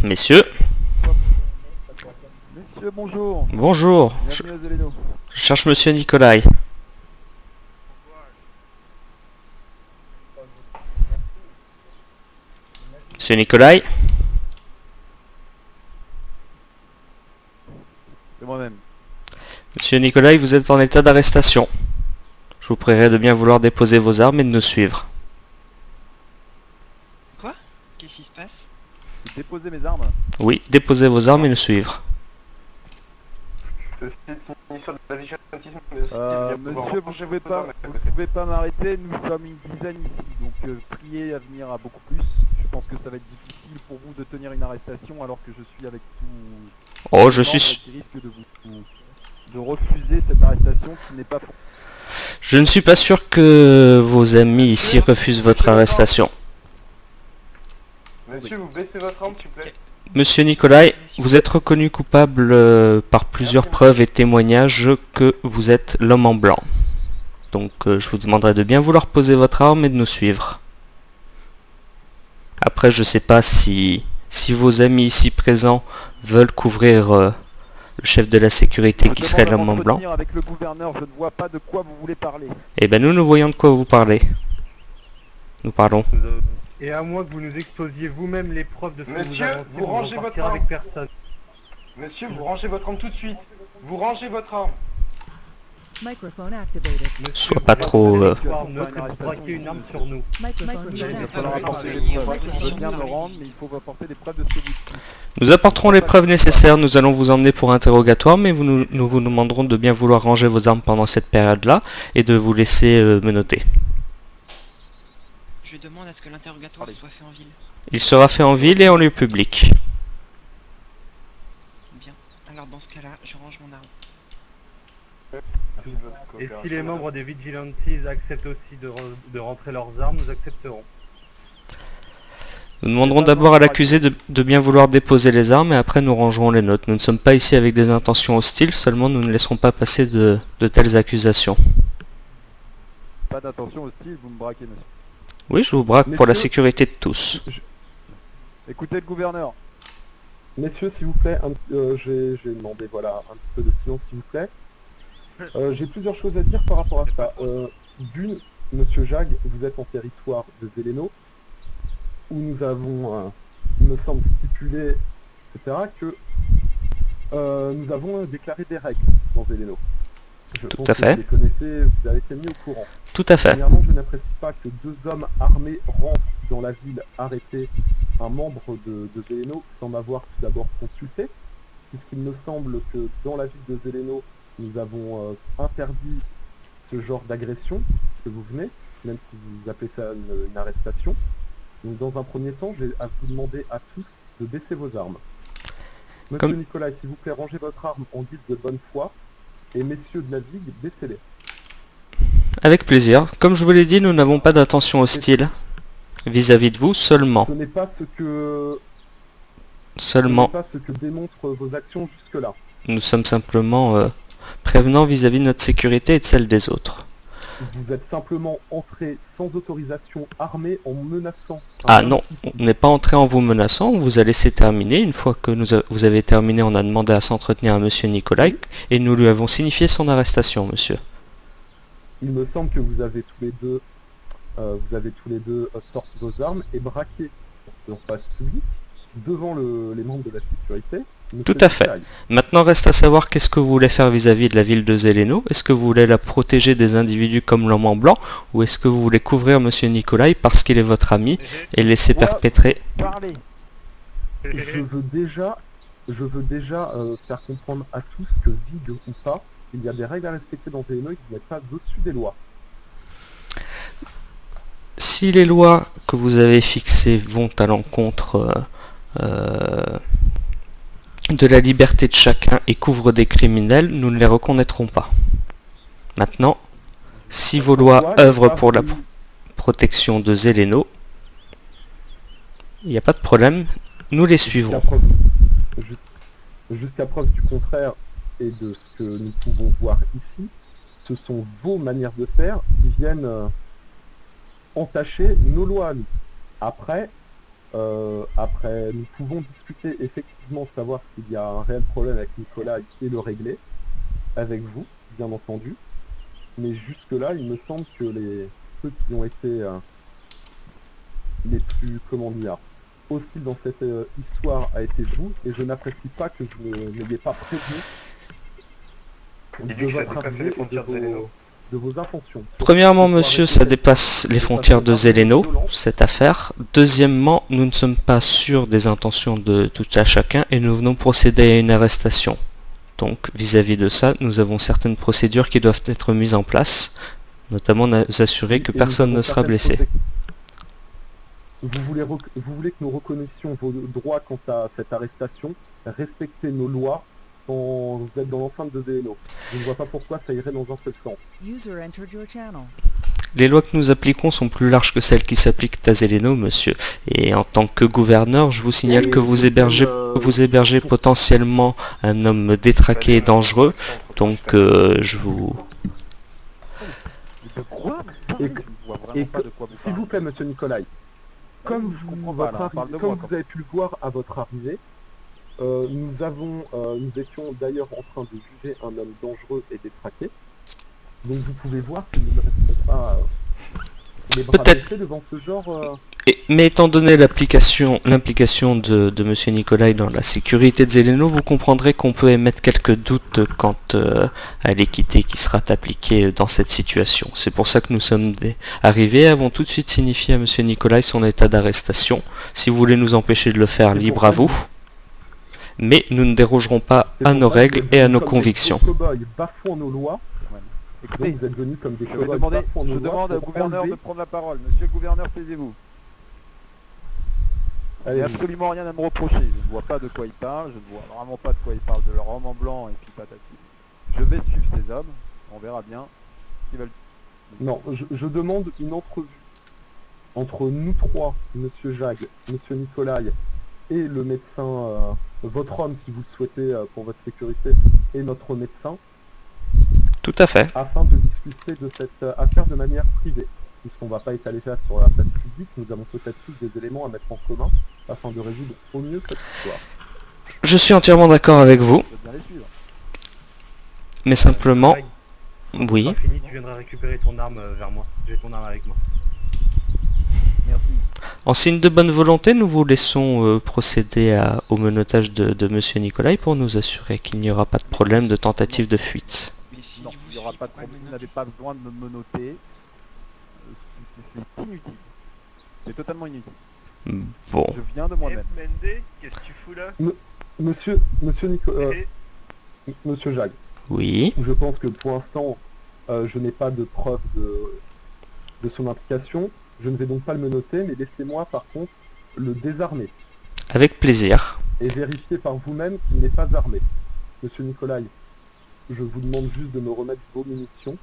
Messieurs, Messieurs, bonjour. bonjour. Bienvenue à Zeleno. Je cherche Monsieur Nicolai. Monsieur Nicolai, C'est moi-même. Monsieur Nicolai, vous êtes en état d'arrestation. Je vous prierai de bien vouloir déposer vos armes et de nous suivre. Quoi? Qu'est-ce qui se passe? J'ai déposé mes armes. Oui, déposez vos armes et nous suivre. Monsieur, vous pouvez pas m'arrêter, nous sommes une dizaine ici, donc priez à venir à beaucoup plus. Je pense que ça va être difficile pour vous de tenir une arrestation alors que je suis avec tout... Oh, je les suis... membres qui risquent de refuser cette arrestation qui n'est pas... Je ne suis pas sûr que vos amis ici refusent votre arrestation. Monsieur, vous baissez votre arme, s'il vous plaît. Monsieur Nicolai, vous êtes reconnu coupable par plusieurs preuves et témoignages que vous êtes l'homme en blanc. Donc je vous demanderai de bien vouloir poser votre arme et de nous suivre. Après, je sais pas si vos amis ici présents veulent couvrir le chef de la sécurité qui serait l'homme en blanc. Avec le gouverneur, je ne vois pas de quoi vous voulez parler. Eh ben nous voyons de quoi vous parlez. Nous parlons. Et à moins que vous nous exposiez vous-même les preuves de ce que Monsieur, vous avancez, vous on rangez ne votre partira arme. avec personne. Monsieur, vous rangez votre arme tout de suite. Vous rangez votre arme. Microphone activated. Monsieur, Sois vous pas avez trop, pas l'espoir neutre de braquer une arme sur nous. Microphone Il va activated. falloir apporter des preuves. Je veux bien me rendre, mais il faut apporter des preuves de ce que vous dites. Nous apporterons les preuves nécessaires, nous allons vous emmener pour interrogatoire, mais nous vous demanderons de bien vouloir ranger vos armes pendant cette période-là et de vous laisser menotter. Je demande à ce que l'interrogatoire soit fait en ville. Il sera fait en ville et en lieu public. Bien. Alors dans ce cas-là, je range mon arme. Et si les membres des Vigilantes acceptent aussi de rentrer leurs armes, nous accepterons. Nous demanderons d'abord à l'accusé de bien vouloir déposer les armes et après nous rangerons les nôtres. Nous ne sommes pas ici avec des intentions hostiles, seulement nous ne laisserons pas passer de telles accusations. Pas d'intention hostile, vous me braquez, monsieur. Oui, je vous braque pour la Messieurs, sécurité de tous. Écoutez le gouverneur. Messieurs, s'il vous plaît, j'ai demandé voilà un petit peu de silence, s'il vous plaît. J'ai plusieurs choses à dire par rapport à ça. D'une, Monsieur Jag, vous êtes en territoire de Zeleno, où nous avons, il me semble, stipulé, etc., que nous avons déclaré des règles dans Zeleno. Je Tout pense à que fait. vous les connaissez, vous avez été mis au courant. Tout à fait. Premièrement, je n'apprécie pas que deux hommes armés rentrent dans la ville arrêter un membre de Zeleno sans m'avoir tout d'abord consulté, puisqu'il me semble que dans la ville de Zeleno, nous avons interdit ce genre d'agression que vous venez, même si vous appelez ça une arrestation. Donc dans un premier temps, j'ai à vous demander à tous de baisser vos armes. Monsieur Comme- Nicolas, s'il vous plaît, rangez votre arme en guise de bonne foi, et messieurs de la Vigue, baissez-les. Avec plaisir. Comme je vous l'ai dit, nous n'avons pas d'intention hostile vis-à-vis de vous, seulement. Ce n'est pas ce que Seulement, pas ce que démontrent vos actions jusque-là. nous sommes simplement prévenants vis-à-vis de notre sécurité et de celle des autres. Vous êtes simplement entré sans autorisation armé en menaçant. Ah non, on n'est pas entré en vous menaçant, on vous a laissé terminer. Une fois que vous avez terminé, on a demandé à s'entretenir à Monsieur Nicolai et nous lui avons signifié son arrestation, monsieur. Il me semble que vous avez tous les deux sorti vos armes et braqué en face public devant les membres de la sécurité. Monsieur Tout à fait. Nicolai. Maintenant, reste à savoir qu'est-ce que vous voulez faire vis-à-vis de la ville de Zeleno. Est-ce que vous voulez la protéger des individus comme l'homme en blanc ou est-ce que vous voulez couvrir Monsieur Nicolai parce qu'il est votre ami et laisser Moi, perpétrer... Parlez. Je veux déjà faire comprendre à tous que Vig ou pas, il y a des règles à respecter dans Zeleno et qu'il n'y a pas au-dessus des lois. Si les lois que vous avez fixées vont à l'encontre de la liberté de chacun et couvrent des criminels, nous ne les reconnaîtrons pas. Maintenant, si vos lois Pourquoi œuvrent pas pour la plus- protection de Zeleno, il n'y a pas de problème, nous les suivrons. Jusqu'à preuve du contraire et de ce que nous pouvons voir ici, ce sont vos manières de faire qui viennent entacher nos lois à nous. Après, Après, nous pouvons discuter effectivement, savoir s'il y a un réel problème avec Nicolas et le régler, avec vous, bien entendu. Mais jusque-là, il me semble que ceux qui ont été les plus, comment dire, hostiles dans cette histoire a été vous, et je n'apprécie pas que vous n'ayez pas prévenu Il dit de que ça votre dépasse arrivée les et frontières de Zéléno. de vos intentions. Premièrement, monsieur, ça dépasse les frontières de Zéléno, cette affaire. Deuxièmement, nous ne sommes pas sûrs des intentions de tout à chacun et nous venons procéder à une arrestation. Donc, vis-à-vis de ça, nous avons certaines procédures qui doivent être mises en place, notamment nous assurer que Et nous personne avons ne sera certaines blessé. Vous voulez que nous reconnaissions vos droits quant à cette arrestation, respecter nos lois quand vous êtes dans l'enceinte de Zéléno. Je ne vois pas pourquoi ça irait dans un seul sens. User entered your channel. Les lois que nous appliquons sont plus larges que celles qui s'appliquent à Zéléno, monsieur. Et en tant que gouverneur, je vous signale que vous hébergez potentiellement un homme détraqué et dangereux. Donc, je vous... De quoi Et- Je vois vraiment et pas de quoi vous S'il parlez. vous plaît, monsieur Nicolai, comme je comprends pas, là, on parle de moi, vous avez pu le voir à votre arrivée, nous étions d'ailleurs en train de juger un homme dangereux et détraqué. Donc vous pouvez voir qu'il ne reste pas les bras Peut-être. baissés devant ce genre... Mais étant donné l'implication de monsieur Nicolai dans la sécurité de Zéléno, vous comprendrez qu'on peut émettre quelques doutes quant à l'équité qui sera appliquée dans cette situation. C'est pour ça que nous sommes arrivés et avons tout de suite signifié à monsieur Nicolai son état d'arrestation. Si vous voulez nous empêcher de le faire, libre à vous. Mais nous ne dérogerons pas à nos règles et à nos convictions. Comme des cow-boys bafouant nos lois, Écoutez, donc vous êtes venus comme des je vais cow-boys demander, bafouant je nos lois demande au pour gouverneur de enlever... prendre la parole. Monsieur le gouverneur, taisez-vous. Il n'y a Allez-y. absolument rien à me reprocher. Je ne vois pas de quoi il parle. Je ne vois vraiment pas de quoi il parle de leur homme en blanc et puis patati. Je vais suivre ces hommes. On verra bien ce qu'ils veulent. Non, je demande une entrevue entre nous trois, monsieur Jacques, monsieur Nicolai et le médecin, votre homme si vous le souhaitez pour votre sécurité, et notre médecin, Tout à fait. afin de discuter de cette affaire de manière privée. Puisqu'on ne va pas étaler ça sur la place publique, nous avons peut-être tous des éléments à mettre en commun afin de résoudre au mieux cette histoire. Je suis entièrement d'accord avec vous, Je veux bien les suivre. mais simplement... Greg, Oui. quand fini, tu viendras récupérer ton arme vers moi. J'ai ton arme avec moi. Merci. En signe de bonne volonté, nous vous laissons procéder au menottage de monsieur Nicolai pour nous assurer qu'il n'y aura pas de problème de tentative de fuite. Mais si Non, je vous il n'y aura suis pas de pas problème. Vous menotté. n'avez pas besoin de me menotter. C'est inutile. C'est totalement inutile. Bon. Je viens de moi-même. Mendes, qu'est-ce que tu fous là Monsieur Jacques, Oui. je pense que pour l'instant, je n'ai pas de preuve de son implication. Je ne vais donc pas le menotter, mais laissez-moi par contre le désarmer Avec plaisir. et vérifier par vous-même qu'il n'est pas armé. Monsieur Nicolai, je vous demande juste de me remettre vos munitions.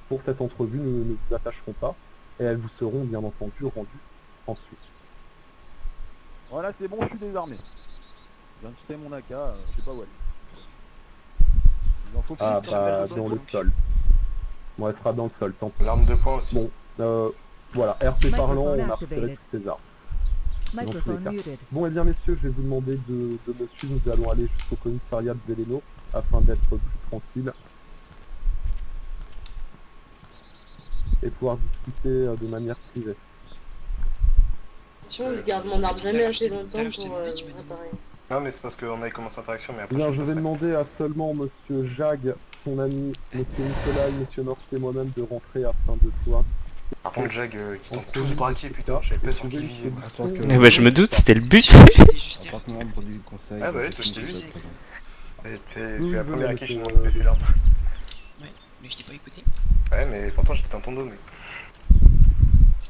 Pour cette entrevue, nous ne vous attacherons pas et elles vous seront bien entendu rendues ensuite. Voilà, c'est bon, je suis désarmé. Je viens de jeter mon AK, je sais pas où elle est. Il en faut plus Ah pour bah mettre le dans dos. le sol. Bon, elle sera dans le sol, tant pis. L'arme de poing aussi. Bon, voilà, RP parlant, on a retiré toutes ces armes. Microphone cas. muted. Bon, et bien messieurs, je vais vous demander de me suivre, nous allons aller jusqu'au commissariat de Zéléno afin d'être plus tranquille et pouvoir discuter de manière privée. Je garde mon arme jamais assez longtemps pour réparer. Non mais c'est parce qu'on avait commencé l'interaction mais après Bien, je je vais passerai. demander à seulement monsieur Jag, son ami, monsieur Nicolai, monsieur North et moi-même de rentrer afin de pouvoir... Par contre Jag, qui t'ont tous braqué putain, j'avais pas sur qui viser. Eh ben, je me doute, c'était le but. J'étais juste En tant que membre du conseil... Ah bah oui, de toi je t'ai vu. sécurité. C'est la première à qui je monsieur, demande de baisser l'arme. Ouais, mais je t'ai pas écouté. Ouais mais pourtant j'étais dans ton dos mais...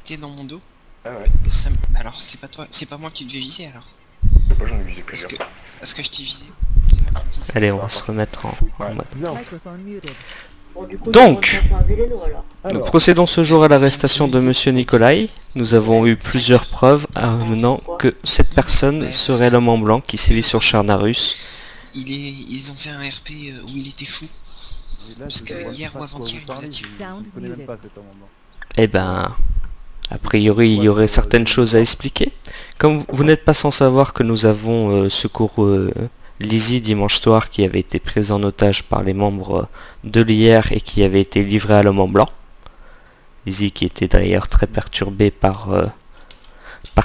T'étais dans mon dos. Ah ouais, Et ça alors c'est pas toi, c'est pas moi qui devais viser alors. je sais pas, j'en ai visé Parce plusieurs. Parce que je t'ai visé. C'est moi qui visais. Allez, on va se remettre en mode. Bien, Microphone muted. Bon, du coup, Donc, je vais rentrer à Zéléno, alors. Nous alors, procédons ce jour à l'arrestation de monsieur Nicolai. Nous avons eu plusieurs preuves amenant que cette personne serait l'homme en blanc qui sévit sur Charnarus. Ils ont fait un RP où il était fou. Et là, Parce je que vois hier pas ou de quoi avant-hier, vous parlez, il a tué. je ne connais même pas cet amendement. Eh ben, A priori, il y aurait certaines choses à expliquer. Comme vous n'êtes pas sans savoir que nous avons secouru Lizzie dimanche soir, qui avait été prise en otage par les membres de l'IR et qui avait été livrée à l'homme en blanc. Lizzie qui était d'ailleurs très perturbée par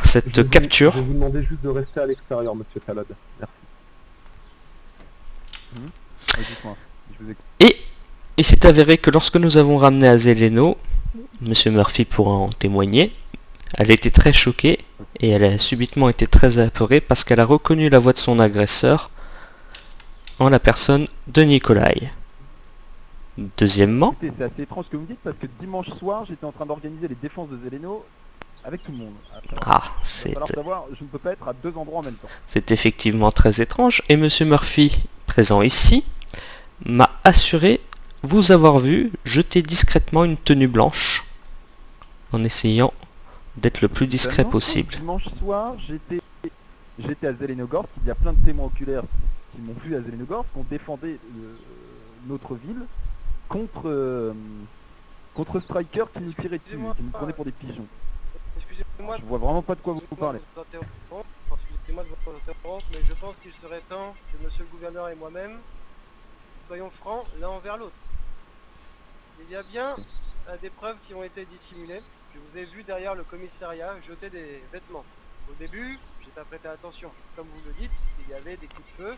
cette capture. Je vais vous demander juste de rester à l'extérieur, monsieur Khalad. Merci. Dites-moi, je vous écoute. Et il s'est avéré que lorsque nous avons ramené à Zeleno, monsieur Murphy pourra en témoigner, elle était très choquée et elle a subitement été très apeurée parce qu'elle a reconnu la voix de son agresseur en la personne de Nikolai. Deuxièmement, Écoutez, c'est assez étrange ce que vous me dites parce que dimanche soir, j'étais en train d'organiser les défenses de Zeleno avec tout le monde. Il va falloir savoir, je ne peux pas être à deux endroits en même temps. C'est effectivement très étrange et monsieur Murphy, présent ici, m'a assuré vous avoir vu jeter discrètement une tenue blanche en essayant d'être le plus discret possible. Dimanche soir, j'étais à Zelenogorsk. Il y a plein de témoins oculaires qui m'ont vu à Zelenogorsk, qu'on défendait notre ville contre Striker qui nous tirait dessus, qui nous prenait pour des pigeons. Excusez-moi, Je vois vraiment pas de quoi vous parlez. Excusez-moi de vous interrompre, mais je pense qu'il serait temps que monsieur le gouverneur et moi-même soyons francs l'un envers l'autre. Il y a bien des preuves qui ont été dissimulées. Je vous ai vu derrière le commissariat jeter des vêtements. Au début, j'ai pas prêté attention. Comme vous le dites, il y avait des coups de feu.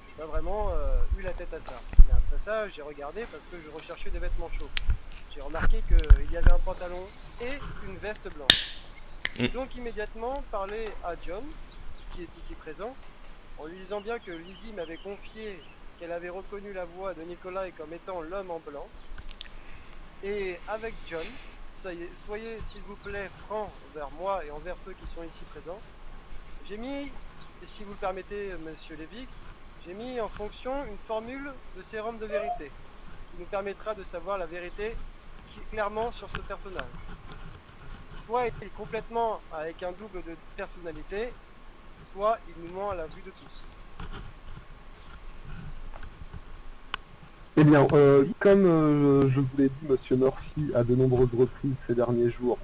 J'ai pas vraiment eu la tête à ça. Mais après ça, j'ai regardé parce que je recherchais des vêtements chauds. J'ai remarqué qu'il y avait un pantalon et une veste blanche. J'ai donc immédiatement parlé à John, qui est ici présent, en lui disant bien que Lizzie m'avait confié qu'elle avait reconnu la voix de Nikolai comme étant l'homme en blanc. Et avec John, soyez s'il vous plaît francs envers moi et envers ceux qui sont ici présents. J'ai mis, et si vous le permettez monsieur Lévy, j'ai mis en fonction une formule de sérum de vérité qui nous permettra de savoir la vérité clairement sur ce personnage. Soit il est complètement avec un double de personnalité, soit il nous ment à la vue de tous. Eh bien, comme je vous l'ai dit, monsieur Murphy, à de nombreuses reprises ces derniers jours,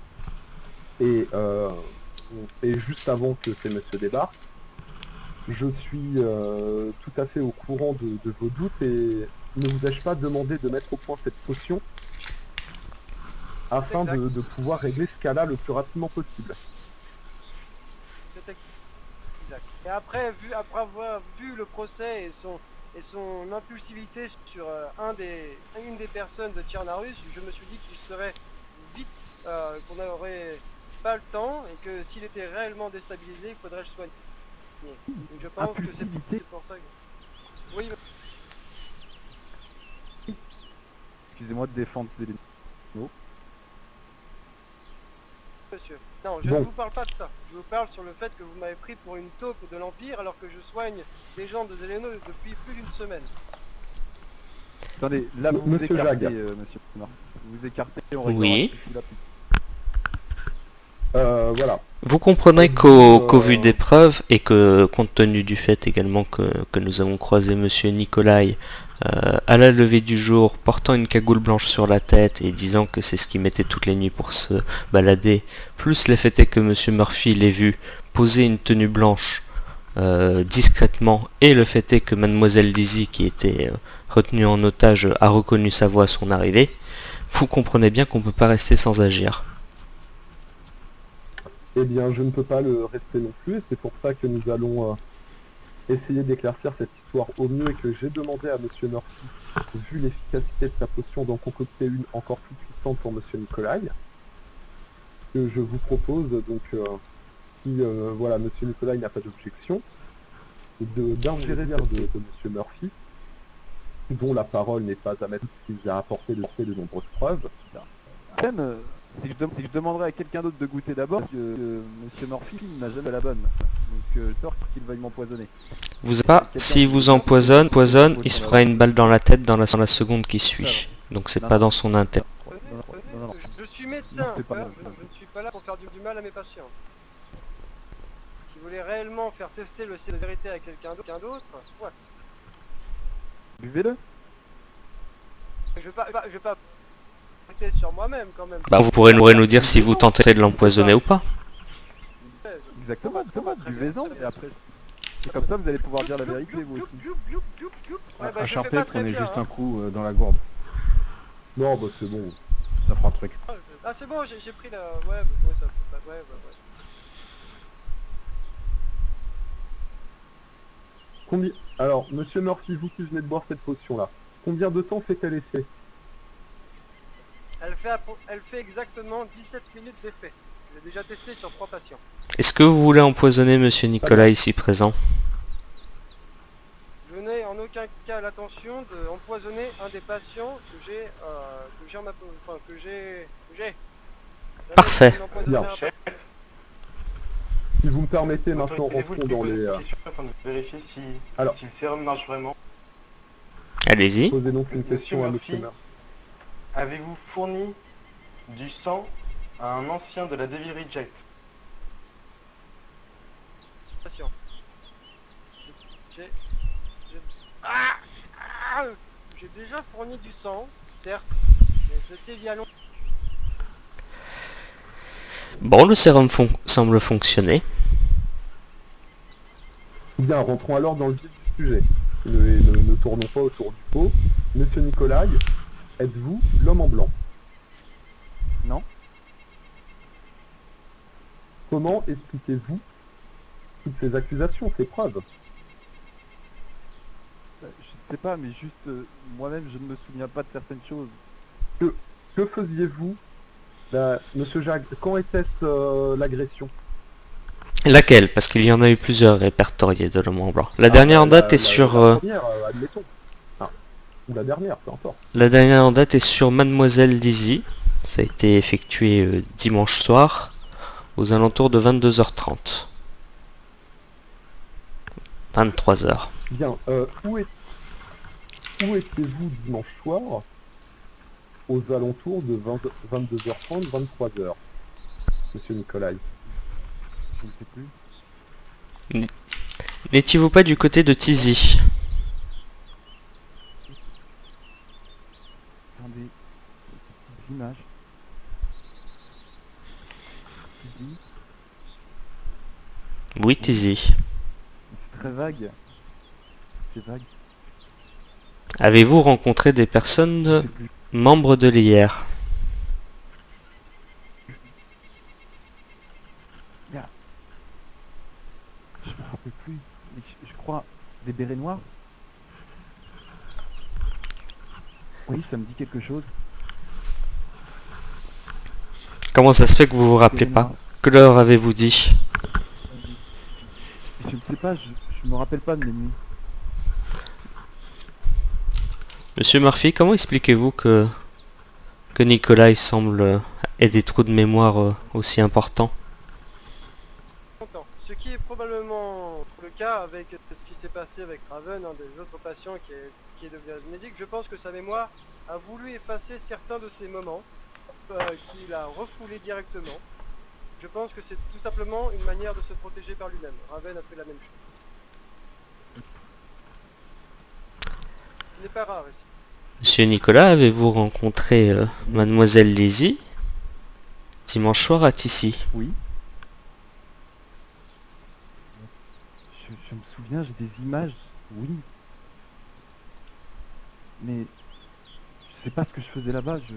et juste avant que ces messieurs débarquent, je suis tout à fait au courant de vos doutes et ne vous ai-je pas demandé de mettre au point cette potion afin de pouvoir régler ce cas-là le plus rapidement possible. C'est exact. Et après avoir vu le procès et son impulsivité sur une des personnes de Tchernarus, je me suis dit qu'il serait vite, qu'on n'aurait pas le temps et que s'il était réellement déstabilisé, il faudrait le soigner. Donc je pense que c'est pour ça que... Oui. Excusez-moi de défendre les mots. Monsieur. Non, je ne vous parle pas de ça. Je vous parle sur le fait que vous m'avez pris pour une taupe de l'Empire alors que je soigne les gens de Zeleno depuis plus d'une semaine. Attendez, là vous Monsieur écartez, Jag. monsieur. Non, vous écartez, on Oui. Voilà. Vous comprenez qu'au vu des preuves et que compte tenu du fait également que nous avons croisé monsieur Nikolai à la levée du jour portant une cagoule blanche sur la tête et disant que c'est ce qu'il mettait toutes les nuits pour se balader, plus le fait est que monsieur Murphy l'ait vu poser une tenue blanche discrètement et le fait est que mademoiselle Lizzie qui était retenue en otage a reconnu sa voix à son arrivée, vous comprenez bien qu'on ne peut pas rester sans agir. Eh bien, je ne peux pas le rester non plus, et c'est pour ça que nous allons essayer d'éclaircir cette histoire au mieux et que j'ai demandé à monsieur Murphy, vu l'efficacité de sa potion, d'en concocter une encore plus puissante pour monsieur Nikolai. Que je vous propose, donc, si voilà, monsieur Nikolai n'a pas d'objection, d'ingérer de monsieur Murphy, dont la parole n'est pas à mettre, qui vous a apporté de nombreuses preuves. Même, si je demanderais à quelqu'un d'autre de goûter d'abord, que monsieur Murphy n'a jamais la bonne. Donc j'ai peur qu'il veuille m'empoisonner. Vous savez pas, s'il vous empoisonne, il se fera une balle dans la tête dans la seconde qui suit. Donc c'est pas dans son intérêt. Non. Je suis médecin, C'est pas mal. je ne suis pas là pour faire du mal à mes patients. Si vous voulez réellement faire tester le ciel de vérité à quelqu'un d'autre, ouais. Buvez-le. Je vais pas enquêter sur moi-même quand même. Bah, vous pourrez nous dire si vous tentez de l'empoisonner ou pas. Exactement, buvez-en et après... Et comme ça vous allez pouvoir dire la vérité vous aussi. Ouais, bah, Un je charpé, fais pas très prenez bien, juste hein. un coup dans la gourde. Non, bah c'est bon. Ça fera un truc. Ah c'est bon, j'ai pris la... Ouais, bah, ouais, ça... Ouais, bah, ouais. Combien... Alors, monsieur Murphy, vous qui venez de boire cette potion-là, combien de temps fait-elle effet? Elle fait exactement 17 minutes d'effet. Je l'ai déjà testé sur 3 patients. Est-ce que vous voulez empoisonner monsieur Nicolas ici présent? Je n'ai en aucun cas l'intention d'empoisonner un des patients que j'ai en ma... Enfin, que j'ai... Parfait. Bien. Si vous me permettez, maintenant rentrons dans les... Afin de vérifier si, Alors. si le sérum marche vraiment. Allez-y. Posez donc une Monsieur question à Murphy. monsieur Murphy. Avez-vous fourni du sang à un ancien de la Devil Reject? Patient. J'ai déjà fourni du sang, certes, mais c'était via long. Bon, le sérum semble fonctionner. Bien, rentrons alors dans le vif du sujet. Ne tournons pas autour du pot. Monsieur Nicolai, êtes-vous l'homme en blanc? Non. Comment expliquez-vous toutes ces accusations, ces preuves? Je sais pas, mais juste moi-même je ne me souviens pas de certaines choses. Que faisiez-vous, monsieur Jacques? Quand était-ce l'agression? Laquelle? Parce qu'il y en a eu plusieurs répertoriés de l'homme en blanc. La dernière en date est sur... La première, admettons. Ah, ou la dernière, peu importe. La dernière en date est sur Mademoiselle Lizzie. Ça a été effectué dimanche soir, aux alentours de 22h30. 23h. Bien, où étiez-vous dimanche soir aux alentours de 22h30, 23h, monsieur Nicolai? Je ne sais plus. N'étiez-vous pas du côté de Tizi? Attendez. Des images. Tizi. Oui, Tizi. C'est très vague. C'est vague. Avez-vous rencontré des personnes Je sais plus. membres de l'IR? Je me rappelle plus. Mais je crois des bérets noirs. Oui, ça me dit quelque chose. Comment ça se fait que vous vous rappelez Bérets pas? noirs. Que leur avez-vous dit? Je ne sais pas, je me rappelle pas de mes nuits. Monsieur Murphy, comment expliquez-vous que Nicolas semble ait des trous de mémoire aussi importants? Ce qui est probablement le cas avec ce qui s'est passé avec Raven, un des autres patients qui est devenu médic. Je pense que sa mémoire a voulu effacer certains de ces moments qu'il a refoulés directement. Je pense que c'est tout simplement une manière de se protéger par lui-même. Raven a fait la même chose. Ce n'est pas rare ici. Monsieur Nicolas, avez-vous rencontré Mademoiselle Lizzie dimanche soir à Tissy? Oui. Je me souviens, j'ai des images, oui. Mais je sais pas ce que je faisais là-bas, je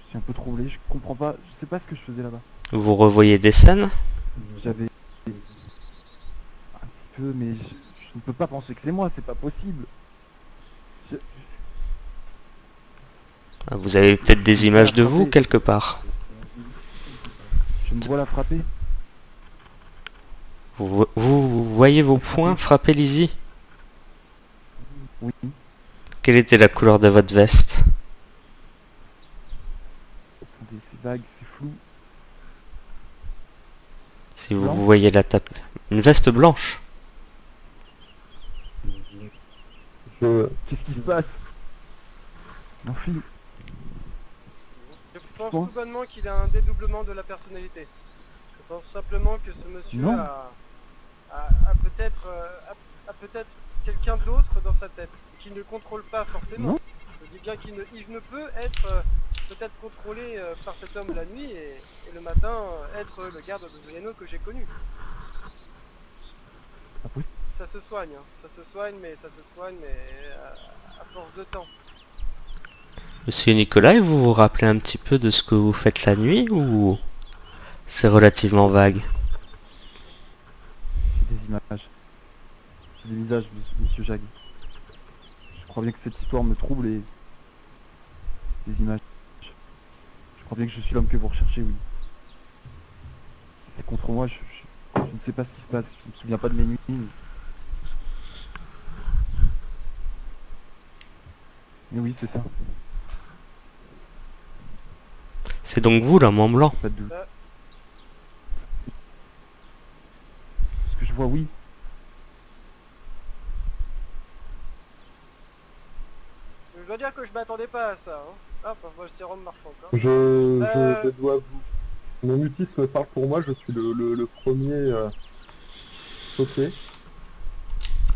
suis un peu troublé, je comprends pas, je sais pas ce que je faisais là-bas. Vous revoyez des scènes? J'avais un petit peu, mais je ne peux pas penser que c'est moi, c'est pas possible. Vous avez peut-être des images de vous quelque part? Je me vois la frapper. Vous voyez vos poings frapper Lizzie? Oui. Quelle était la couleur de votre veste? Attendez, c'est vague, c'est flou. Si vous Blanc. voyez la table. Une veste blanche. Qu'est-ce qui se passe? L'enfile. Je pense Quoi tout bonnement qu'il a un dédoublement de la personnalité. Je pense simplement que ce monsieur Non. a peut-être quelqu'un d'autre dans sa tête, qui ne contrôle pas forcément. Non. Je dis bien il ne peut être peut-être contrôlé par cet homme la nuit et le matin être le garde de Zeleno que j'ai connu. Ah oui. Ça se soigne, hein. Ça se soigne, mais à force de temps. Monsieur Nicolai, vous vous rappelez un petit peu de ce que vous faites la nuit ou c'est relativement vague? J'ai des images. J'ai des visages, monsieur Jacques. Je crois bien que cette histoire me trouble et... Des images. Je crois bien que je suis l'homme que vous recherchez, oui. C'est contre moi, je ne sais pas ce qui se passe. Je me souviens pas de mes nuits. Mais oui, c'est ça. C'est donc vous l'homme en blanc? Pas de doute. Ce que je vois, oui. Je dois dire que je m'attendais pas à ça. Hein. Ah, enfin, moi j'étais Rome marchand. Hein. Je dois vous... Mon mutisme parle pour moi, je suis le premier choqué.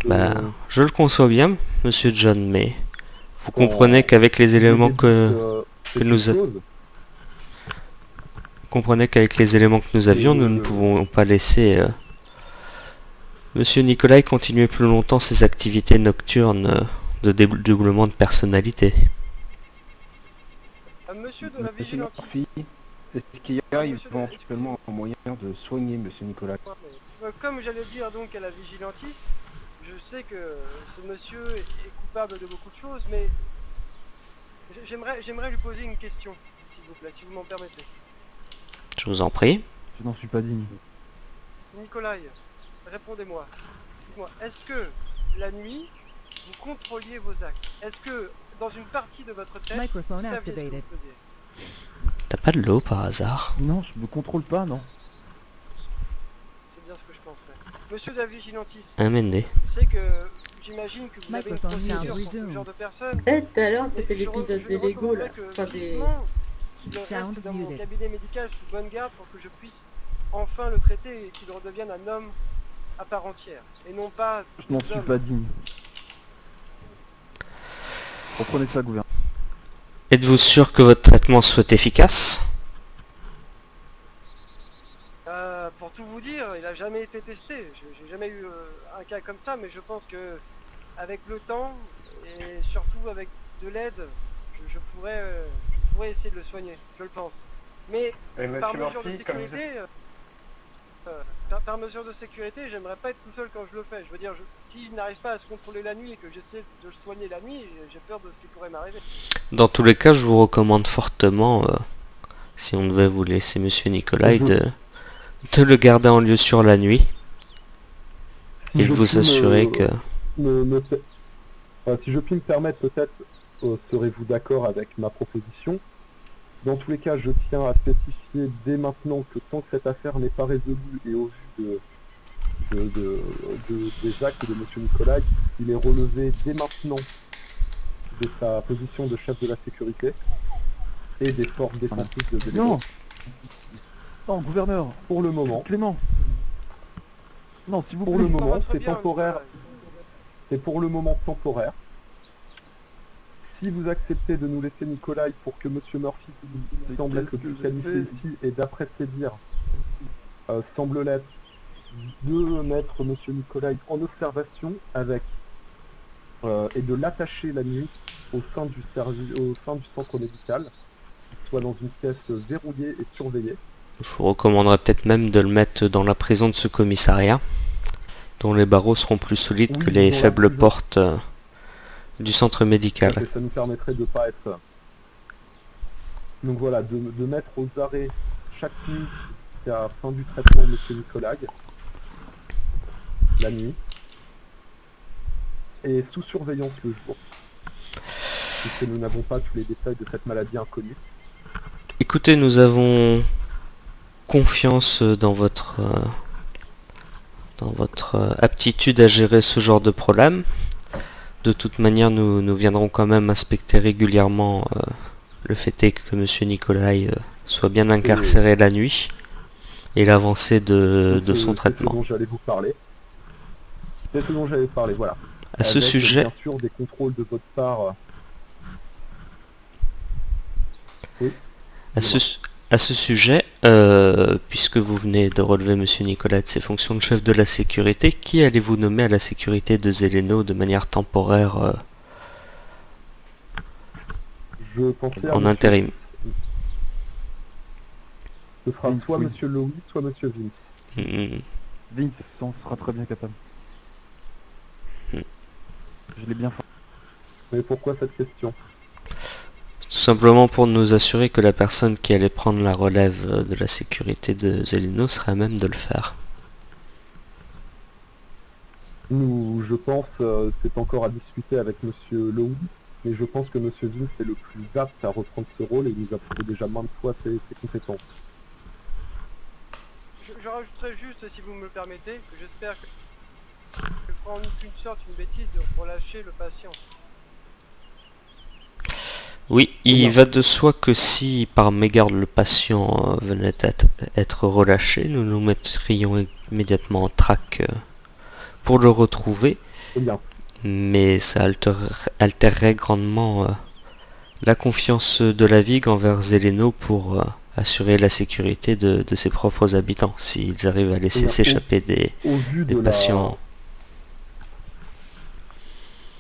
Bah, je le conçois bien, monsieur John, mais vous comprenez qu'avec les éléments que nous avions, nous ne pouvons pas laisser monsieur Nicolai continuer plus longtemps ses activités nocturnes de dédoublement de personnalité. Monsieur de la vigilance. Est-ce qu'il y a éventuellement un moyen de soigner monsieur Nicolas? Comme j'allais dire donc à la vigilantiste, je sais que ce monsieur est coupable de beaucoup de choses, mais j'aimerais lui poser une question, s'il vous plaît, si vous m'en permettez. Je vous en prie. Je n'en suis pas digne. Nicolai, répondez-moi. Dites-moi, est-ce que la nuit, vous contrôliez vos actes? Est-ce que dans une partie de votre tête, Microphone vous saviez ce que activated. vous faisiez? T'as pas de l'eau par hasard? Non, je me contrôle pas, non. C'est bien ce que je pensais. Monsieur de la vigilantiste, Un Mendé. je sais que j'imagine que vous avez une Microphone procédure sound pour ce resumed. genre de personnes. Eh, tout à l'heure, Mais c'était je l'épisode des ne Lego, là. recommanderais que Enfin, des... vivement qu'il reste Sound dans mon muted. cabinet médical sous bonne garde pour que je puisse enfin le traiter et qu'il redevienne un homme à part entière. Et non pas... Je n'en suis pas digne. Reprenez ça, gouverneur. Êtes-vous sûr que votre traitement soit efficace? Pour tout vous dire, il a jamais été testé. J'ai jamais eu un cas comme ça, mais je pense que avec le temps et surtout avec de l'aide, je pourrais essayer de le soigner. Je le pense. Mais par mesure de sécurité, par mesure de sécurité, j'aimerais pas être tout seul quand je le fais. Je veux dire, si je n'arrive pas à se contrôler la nuit et que j'essaie de le soigner la nuit, j'ai peur de ce qui pourrait m'arriver. Dans tous les cas, je vous recommande fortement, si on devait vous laisser monsieur Nicolai, de le garder en lieu sûr la nuit. Et de vous assurer que... si je puis me permettre, peut-être serez-vous d'accord avec ma proposition. Dans tous les cas, je tiens à spécifier dès maintenant que tant que cette affaire n'est pas résolue et au vu des actes de M. Nicolai, il est relevé dès maintenant de sa position de chef de la sécurité et des forces défensives de Zeleno. Non. Non, gouverneur. Pour le moment. Clément. Non, s'il vous plaît. Pour le moment, votre c'est bien, temporaire. C'est pour le moment temporaire. Si vous acceptez de nous laisser Nicolai pour que Monsieur Murphy, qui semble être le plus qualifié ici, et d'après ses dires, semble l'être, de mettre Monsieur Nicolai en observation avec et de l'attacher la nuit au sein du centre médical, soit dans une pièce verrouillée et surveillée. Je vous recommanderais peut-être même de le mettre dans la prison de ce commissariat, dont les barreaux seront plus solides que les faibles portes du centre médical. Et ça nous permettrait de pas être... Donc voilà, de mettre aux arrêts chaque nuit à la fin du traitement de M. Nicolai, la nuit, et sous surveillance le jour, puisque nous n'avons pas tous les détails de cette maladie inconnue. Écoutez, nous avons confiance dans votre aptitude à gérer ce genre de problème. De toute manière, nous viendrons quand même inspecter régulièrement le fait est que M. Nicolai soit bien incarcéré la nuit et l'avancée de son traitement. C'est ce dont j'allais vous parler. C'est ce dont j'allais parler, voilà. À ce sujet... Bien sûr, des contrôles de votre part Oui. À ce sujet, puisque vous venez de relever Monsieur Nicolas de ses fonctions de chef de la sécurité, qui allez-vous nommer à la sécurité de Zeleno de manière temporaire Je pensais à en monsieur- intérim? Ce sera soit Oui. monsieur Lowy, soit monsieur Vince. Vince on sera très bien capable. Hmm. Je l'ai bien fait. Mais pourquoi cette question? Tout simplement pour nous assurer que la personne qui allait prendre la relève de la sécurité de Zeleno serait à même de le faire. Je pense, c'est encore à discuter avec monsieur Lowy, mais je pense que monsieur Vince est le plus apte à reprendre ce rôle et il nous a prouvé déjà maintes fois ses compétences. Je rajouterais juste, si vous me le permettez, que j'espère que je ferai en aucune sorte une bêtise de relâcher le patient. Oui, il va de soi que si par mégarde le patient venait à être relâché, nous nous mettrions immédiatement en traque pour le retrouver, Très bien. mais ça altérerait grandement la confiance de la Vigue envers Zeleno pour assurer la sécurité de ses propres habitants, s'ils arrivent à laisser s'échapper des Au vu de patients.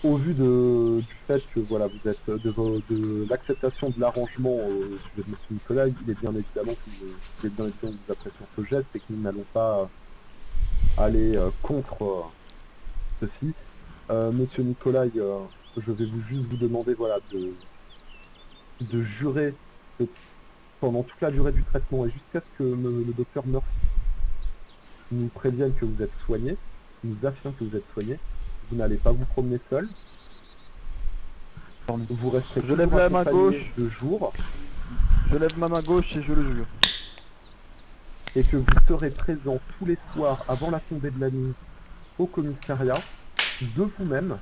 Au vu du fait que voilà, vous êtes de l'acceptation de l'arrangement au sujet de M. Nicolas, il est bien évidemment que nous apprécions ce geste et que nous n'allons pas aller contre ceci. Monsieur Nicolas, je vais juste vous demander voilà, de jurer que pendant toute la durée du traitement et jusqu'à ce que le docteur Murphy nous prévienne que vous êtes soigné, nous affirme que vous êtes soigné, vous n'allez pas vous promener seul. Vous resterez Je lève la main accompagné gauche. de jour Je lève ma main gauche et je le jure. et que vous serez présent tous les soirs avant la tombée de la nuit au commissariat de vous-même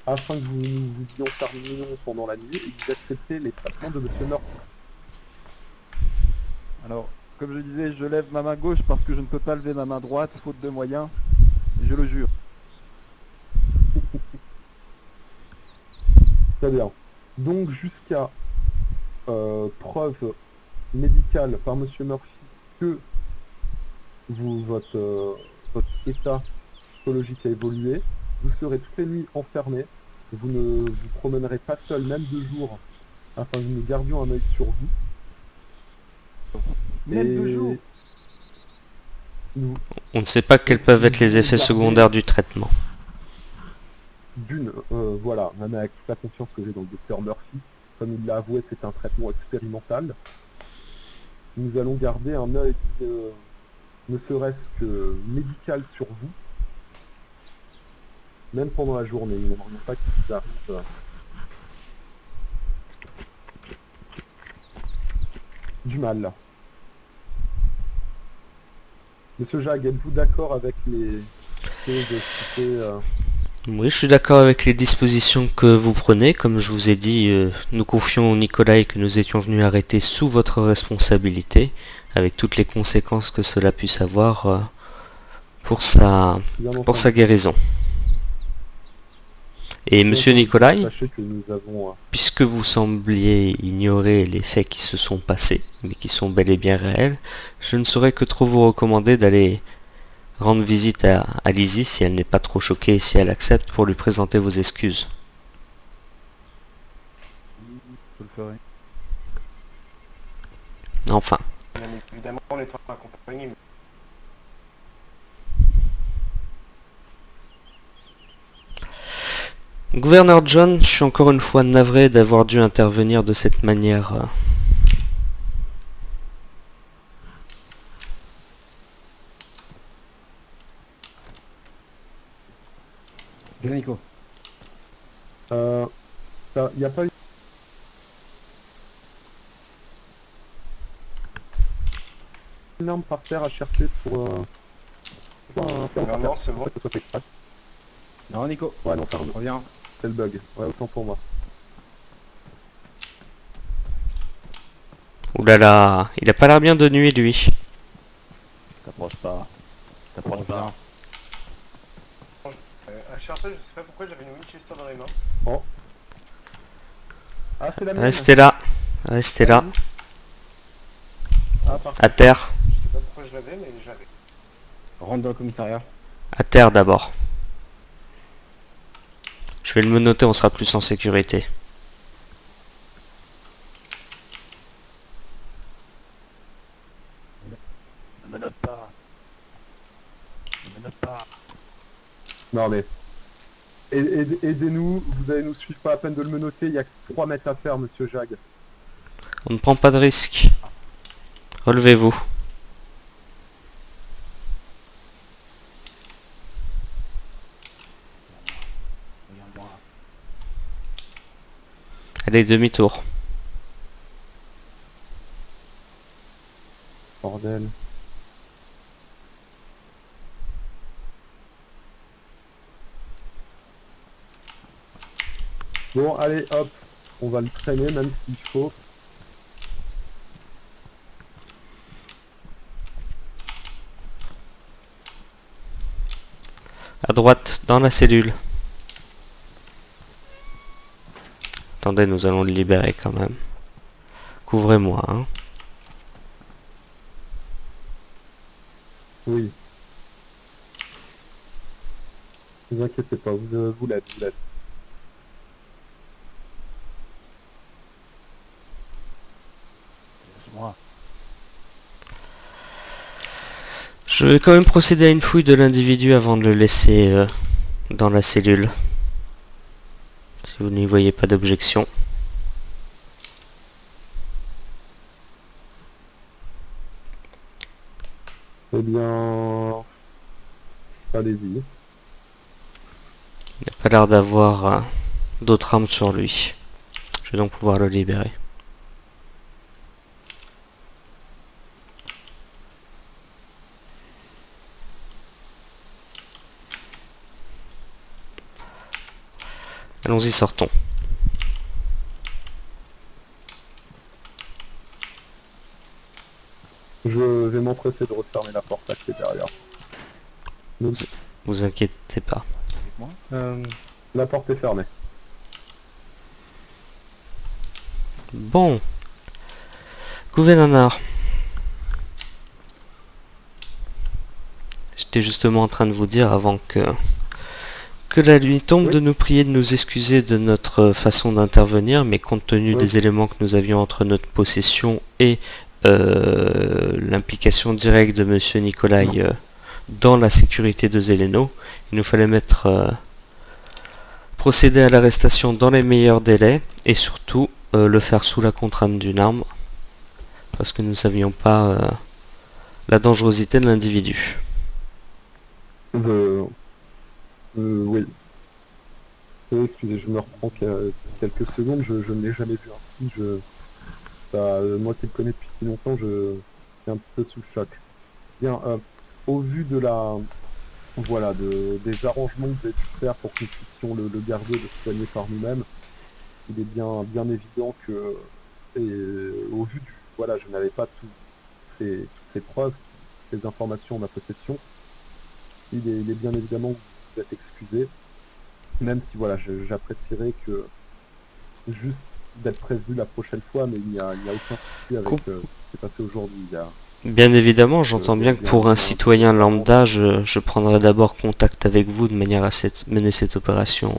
afin que nous ayons terminé pendant la nuit et que vous acceptez les traitements de Monsieur Murphy. Alors, comme je disais, je lève ma main gauche parce que je ne peux pas lever ma main droite, faute de moyens. Et je le jure. Très bien. Donc jusqu'à preuve médicale par Monsieur Murphy que votre état psychologique a évolué, vous serez toutes les nuits enfermé, vous ne vous promènerez pas seul, même de jour, afin que nous gardions un œil sur vous. Même Et de jour. On ne sait pas quels peuvent être les effets secondaires du traitement. Voilà, même avec toute la confiance que j'ai dans le docteur Murphy, comme il l'a avoué, c'est un traitement expérimental. Nous allons garder un œil, ne serait-ce que médical sur vous, même pendant la journée. Nous n'aimerions pas qu'il vous arrive du mal. Monsieur Jag, êtes-vous d'accord avec les choses citées Oui, je suis d'accord avec les dispositions que vous prenez. Comme je vous ai dit, nous confions au Nicolas que nous étions venus arrêter sous votre responsabilité, avec toutes les conséquences que cela puisse avoir pour sa guérison. Et Monsieur Nicolas, Sachez que nous avons puisque vous sembliez ignorer les faits qui se sont passés, mais qui sont bel et bien réels, je ne saurais que trop vous recommander d'aller rendre visite à Lizzie si elle n'est pas trop choquée et si elle accepte pour lui présenter vos excuses. Je le ferai. Enfin. Bien évidemment, on est accompagné. Gouverneur John, je suis encore une fois navré d'avoir dû intervenir de cette manière. Bien, Nico. il n'y a pas eu une arme par terre à chercher pour Non, c'est bon. que ce soit fait exprès. Non, Nico. Ouais, non, pardon. Reviens. C'est le bug. Ouais, autant pour moi. Ouh là là, il a pas l'air bien de nuit lui. T'approches pas. T'approches Reviens. pas. À Charter, je sais pas pourquoi j'avais une Winchester dans les mains. Oh. Ah, c'est la mienne. Restez là. Restez là, Ah, parfait. à terre. Je sais pas pourquoi je l'avais, mais je l'avais. Rentre dans le commissariat. À terre d'abord. Je vais le menotter, on sera plus en sécurité. Ne me note pas. Ne me note pas. Non mais... Aidez-nous, vous allez nous suivre, pas la peine de le menotter, il y a que 3 mètres à faire, monsieur Jag. On ne prend pas de risque. Relevez-vous. Regarde-moi. Allez, demi-tour. Bordel. Bon, allez, hop, on va le traîner même s'il faut. À droite, dans la cellule. Attendez, nous allons le libérer quand même. Couvrez-moi, hein. Oui. Ne vous inquiétez pas, vous l'êtes, vous l'êtes. Laisse-moi. Je vais quand même procéder à une fouille de l'individu avant de le laisser dans la cellule. Si vous n'y voyez pas d'objection. Eh bien... Allez-y. Il n'a pas l'air d'avoir d'autres armes sur lui. Je vais donc pouvoir le libérer. Allons-y, sortons. Je vais m'empresser de refermer la porte à clé derrière. Donc, Vous inquiétez pas. Avec moi. la porte est fermée. Bon. Gouverneur. J'étais justement en train de vous dire avant que la nuit tombe, Oui. de nous prier de nous excuser de notre façon d'intervenir, mais compte tenu Oui. des éléments que nous avions entre notre possession et l'implication directe de Monsieur Nicolai dans la sécurité de Zeleno, il nous fallait procéder à l'arrestation dans les meilleurs délais et surtout le faire sous la contrainte d'une arme parce que nous ne savions pas la dangerosité de l'individu. Oui. Excusez, je me reprends quelques secondes, je ne l'ai jamais vu ainsi, moi qui le connais depuis si longtemps, je suis un peu sous le choc. Bien, au vu de des arrangements que vous avez pu faire pour que nous puissions le garder, le soigner par nous-mêmes, il est bien évident que, au vu je n'avais pas toutes ces preuves, ces informations en ma possession, il est bien évidemment que vous êtes excusé, même si j'apprécierais que juste d'être prévu la prochaine fois, mais il n'y a aucun souci avec ce qui s'est passé aujourd'hui. Bien évidemment, j'entends bien que pour un citoyen lambda, je prendrai d'abord contact avec vous de manière à mener cette opération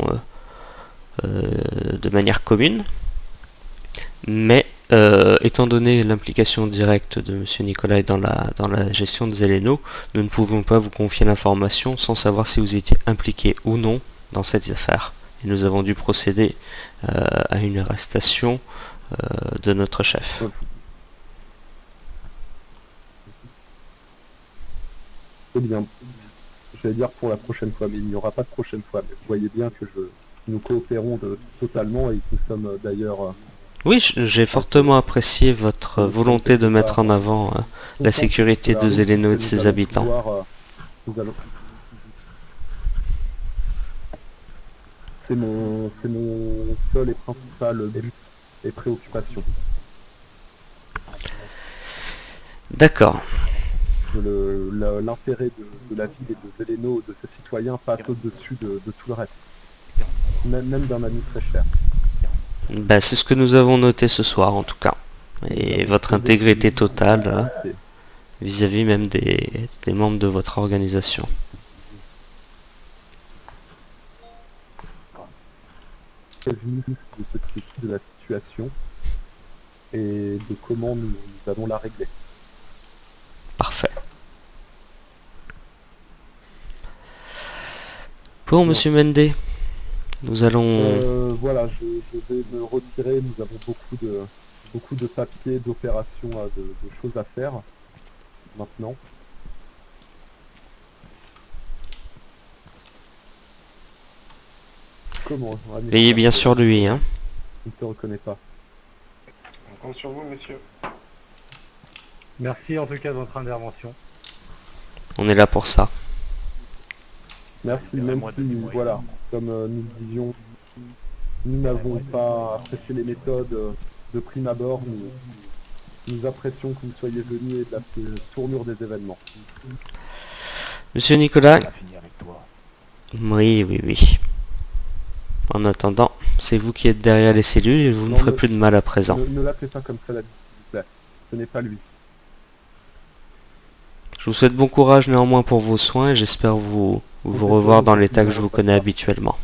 de manière commune. Mais étant donné l'implication directe de M. Nicolai dans la gestion de Zeleno, nous ne pouvons pas vous confier l'information sans savoir si vous étiez impliqué ou non dans cette affaire. Et nous avons dû procéder à une arrestation de notre chef. Eh bien, je vais dire pour la prochaine fois, mais il n'y aura pas de prochaine fois. Mais vous voyez bien que nous coopérons totalement et que nous sommes d'ailleurs... Oui, j'ai fortement apprécié votre volonté de mettre en avant la sécurité de Zeleno et de ses habitants. C'est mon seul et principal but et préoccupation. D'accord. L'intérêt de la ville et de Zeleno, de ses citoyens, passe au-dessus de tout le reste. Même d'un ami très cher. Bah, c'est ce que nous avons noté ce soir en tout cas. Et votre intégrité totale vis-à-vis même des membres de votre organisation. Prévenu de ce qui est de la situation et de comment nous allons la régler. Parfait. Bon, monsieur Mende, nous allons... Voilà, je vais me retirer. Nous avons beaucoup de papiers, d'opérations, de choses à faire maintenant. Comment Veillez bien sur lui, hein. Il ne te reconnaît pas. On compte sur vous, monsieur. Merci en tout cas de votre intervention. On est là pour ça. Merci, même si, voilà, comme nous le disions, nous n'avons pas apprécié les méthodes de prime abord, nous apprécions que vous soyez venus et de la tournure des événements. Monsieur Nicolas. Oui, oui, oui. En attendant, c'est vous qui êtes derrière les cellules et vous ne ferez plus de mal à présent. Ne l'appelez pas comme ça, s'il vous plaît. Ce n'est pas lui. Je vous souhaite bon courage néanmoins pour vos soins et j'espère vous revoir dans l'état que je vous connais habituellement.